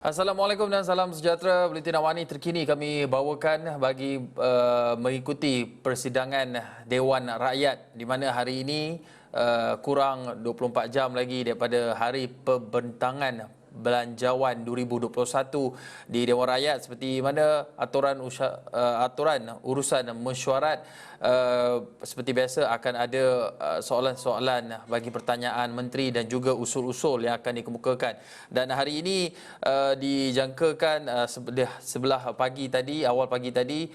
Assalamualaikum dan salam sejahtera. Buletin Awani terkini kami bawakan bagi mengikuti persidangan Dewan Rakyat di mana hari ini kurang 24 jam lagi daripada hari pembentangan Belanjawan 2021 di Dewan Rakyat. Seperti mana aturan urusan mesyuarat, seperti biasa akan ada soalan-soalan bagi pertanyaan menteri dan juga usul-usul yang akan dikemukakan. Dan hari ini dijangkakan sebelah pagi tadi, awal pagi tadi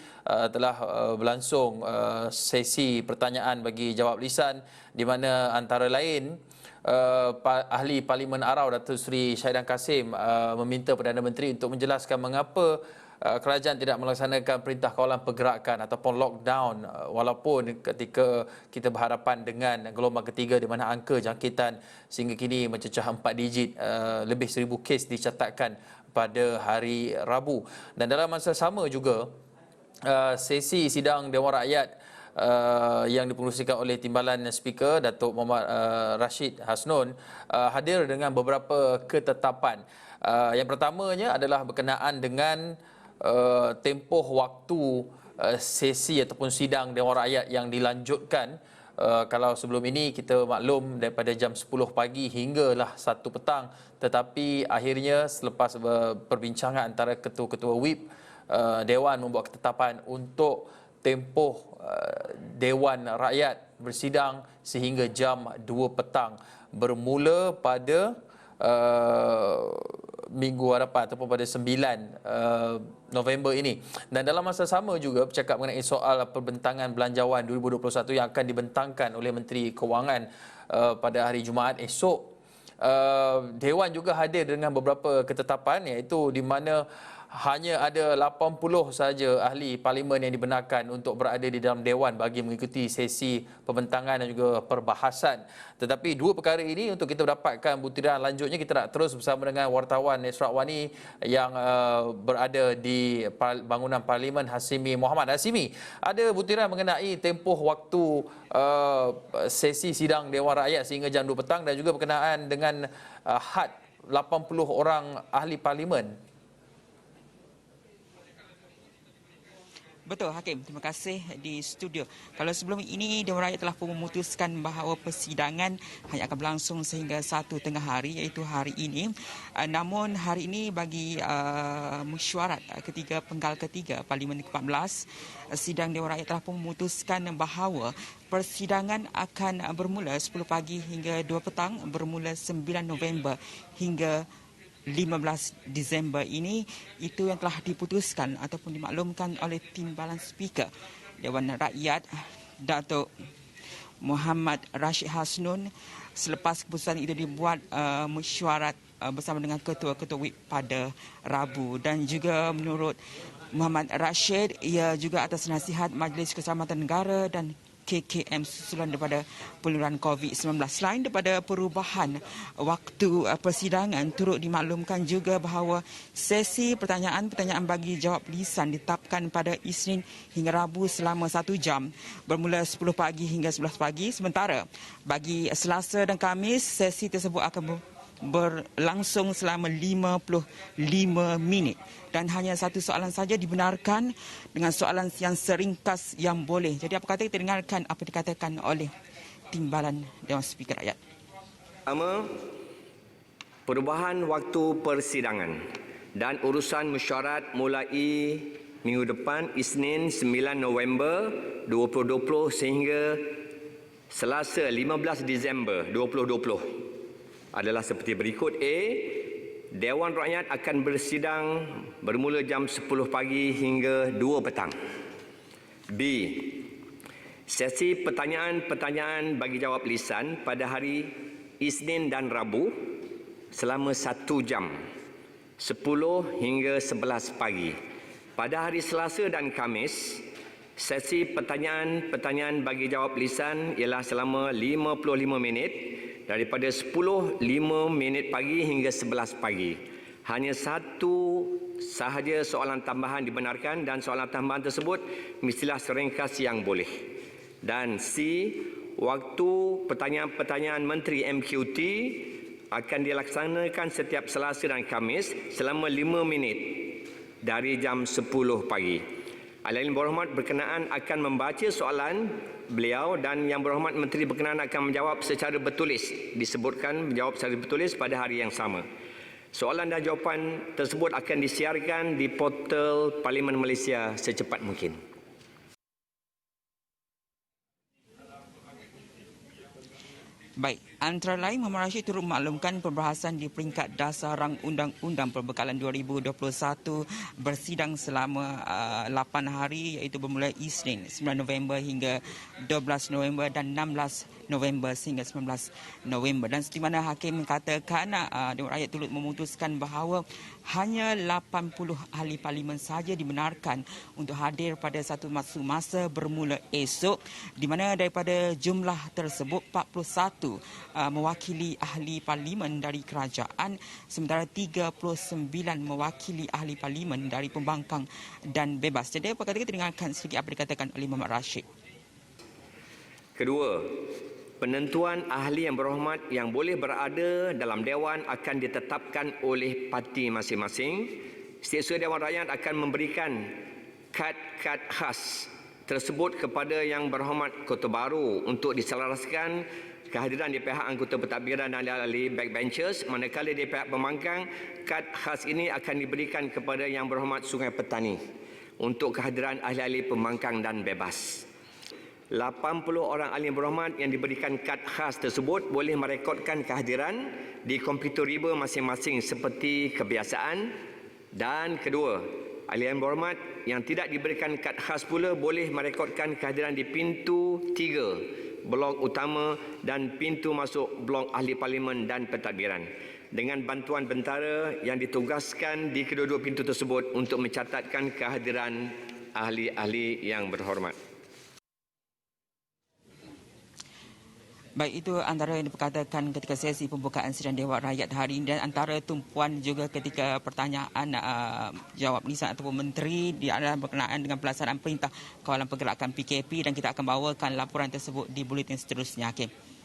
telah berlangsung sesi pertanyaan bagi jawab lisan di mana antara lain Ahli Parlimen Arau Datuk Seri Syahidan Kasim meminta Perdana Menteri untuk menjelaskan mengapa kerajaan tidak melaksanakan perintah kawalan pergerakan ataupun lockdown walaupun ketika kita berhadapan dengan gelombang ketiga di mana angka jangkitan sehingga kini mencecah 4 digit, lebih 1,000 kes dicatatkan pada hari Rabu. Dan dalam masa sama juga sesi sidang Dewan Rakyat yang dipengerusikan oleh Timbalan Speaker Datuk Muhammad Rashid Hasnun hadir dengan beberapa ketetapan. Yang pertamanya adalah berkenaan dengan tempoh waktu sesi ataupun sidang Dewan Rakyat yang dilanjutkan. Kalau sebelum ini kita maklum daripada jam 10 pagi hinggalah 1 petang, tetapi akhirnya selepas perbincangan antara ketua-ketua whip, Dewan membuat ketetapan untuk tempoh Dewan Rakyat bersidang sehingga jam 2 petang bermula pada minggu hadapan ataupun pada 9 November ini. Dan dalam masa sama juga bercakap mengenai soal perbentangan Belanjawan 2021 yang akan dibentangkan oleh Menteri Kewangan pada hari Jumaat esok. Dewan juga hadir dengan beberapa ketetapan iaitu di mana hanya ada 80 saja ahli parlimen yang dibenarkan untuk berada di dalam Dewan bagi mengikuti sesi pembentangan dan juga perbahasan. Tetapi dua perkara ini untuk kita dapatkan butiran lanjutnya, kita nak terus bersama dengan wartawan Esra Wani yang berada di bangunan Parlimen, Hasimi Muhammad. Hasimi, ada butiran mengenai tempoh waktu sesi sidang Dewan Rakyat sehingga jam 2 petang dan juga berkenaan dengan had 80 orang ahli parlimen. Betul, Hakim. Terima kasih di studio. Kalau sebelum ini, Dewan Rakyat telah pun memutuskan bahawa persidangan hanya akan berlangsung sehingga 1 tengah hari, iaitu hari ini. Namun hari ini bagi mesyuarat penggal ketiga Parlimen ke-14, sidang Dewan Rakyat telah pun memutuskan bahawa persidangan akan bermula 10 pagi hingga 2 petang, bermula 9 November hingga 15 Disember ini. Itu yang telah diputuskan ataupun dimaklumkan oleh Timbalan Speaker Dewan Rakyat Datuk Muhammad Rashid Hasnun selepas keputusan itu dibuat mesyuarat bersama dengan ketua-ketua whip pada Rabu. Dan juga menurut Muhammad Rashid, ia juga atas nasihat Majlis Keselamatan Negara dan KKM susulan daripada penularan COVID-19. Selain daripada perubahan waktu persidangan, turut dimaklumkan juga bahawa sesi pertanyaan bagi jawab lisan ditetapkan pada Isnin hingga Rabu selama 1 jam, bermula 10 pagi hingga 11 pagi. Sementara bagi Selasa dan Khamis, sesi tersebut akan berlangsung selama 55 minit. Dan hanya satu soalan saja dibenarkan dengan soalan yang seringkas yang boleh. Jadi apa kata kita dengarkan apa dikatakan oleh Timbalan Dewan Speaker Rakyat. Pertama, perubahan waktu persidangan dan urusan mesyuarat mulai minggu depan Isnin 9 November 2020 sehingga Selasa 15 Disember 2020 adalah seperti berikut. A. Dewan Rakyat akan bersidang bermula jam 10 pagi hingga 2 petang. B. Sesi pertanyaan bagi jawab lisan pada hari Isnin dan Rabu selama 1 jam, 10 hingga 11 pagi. Pada hari Selasa dan Khamis, sesi pertanyaan bagi jawab lisan ialah selama 55 minit daripada 10.05 pagi hingga 11 pagi. Hanya satu sahaja soalan tambahan dibenarkan dan soalan tambahan tersebut mestilah seringkas yang boleh. Dan C. Waktu pertanyaan-pertanyaan Menteri MQT akan dilaksanakan setiap Selasa dan Khamis selama 5 minit dari jam 10 pagi. Ahli yang berhormat berkenaan akan membaca soalan beliau dan Yang Berhormat Menteri berkenaan akan menjawab secara bertulis. Disebutkan menjawab secara bertulis pada hari yang sama. Soalan dan jawapan tersebut akan disiarkan di portal Parlimen Malaysia secepat mungkin. Baik, antara lain Muhammad Rashid turut memaklumkan perbahasan di peringkat dasar rang Undang-Undang Perbekalan 2021 bersidang selama 8 hari iaitu bermula Isnin 9 November hingga 12 November dan 16 November sehingga 19 November. Dan seperti mana Hakim katakan, Dewan Rakyat turut memutuskan bahawa hanya 80 ahli parlimen sahaja dibenarkan untuk hadir pada satu masa bermula esok, di mana daripada jumlah tersebut 41 mewakili ahli parlimen dari kerajaan, sementara 39 mewakili ahli parlimen dari pembangkang dan bebas. Jadi apa kata kita dengarkan sedikit apa dikatakan oleh Muhammad Rashid. Kedua, penentuan ahli yang berhormat yang boleh berada dalam Dewan akan ditetapkan oleh parti masing-masing. Setiausaha Dewan Rakyat akan memberikan kad-kad khas tersebut kepada Yang Berhormat Kota Baru untuk diselaraskan kehadiran di pihak anggota pentadbiran dan ahli backbenchers, manakala di pihak pembangkang, kad khas ini akan diberikan kepada Yang Berhormat Sungai Petani untuk kehadiran ahli-ahli pembangkang dan bebas. 80 orang ahli yang berhormat yang diberikan kad khas tersebut boleh merekodkan kehadiran di komputer riba masing-masing seperti kebiasaan. Dan kedua, ahli yang berhormat yang tidak diberikan kad khas pula boleh merekodkan kehadiran di pintu 3 blok utama dan pintu masuk blok ahli parlimen dan pentadbiran dengan bantuan bentara yang ditugaskan di kedua-dua pintu tersebut untuk mencatatkan kehadiran ahli-ahli yang berhormat. Baik, itu antara yang diperkatakan ketika sesi pembukaan sidang Dewan Rakyat hari ini, dan antara tumpuan juga ketika pertanyaan jawab lisan ataupun menteri di adalah berkenaan dengan pelaksanaan perintah kawalan pergerakan PKP, dan kita akan bawakan laporan tersebut di buletin seterusnya. Hakim.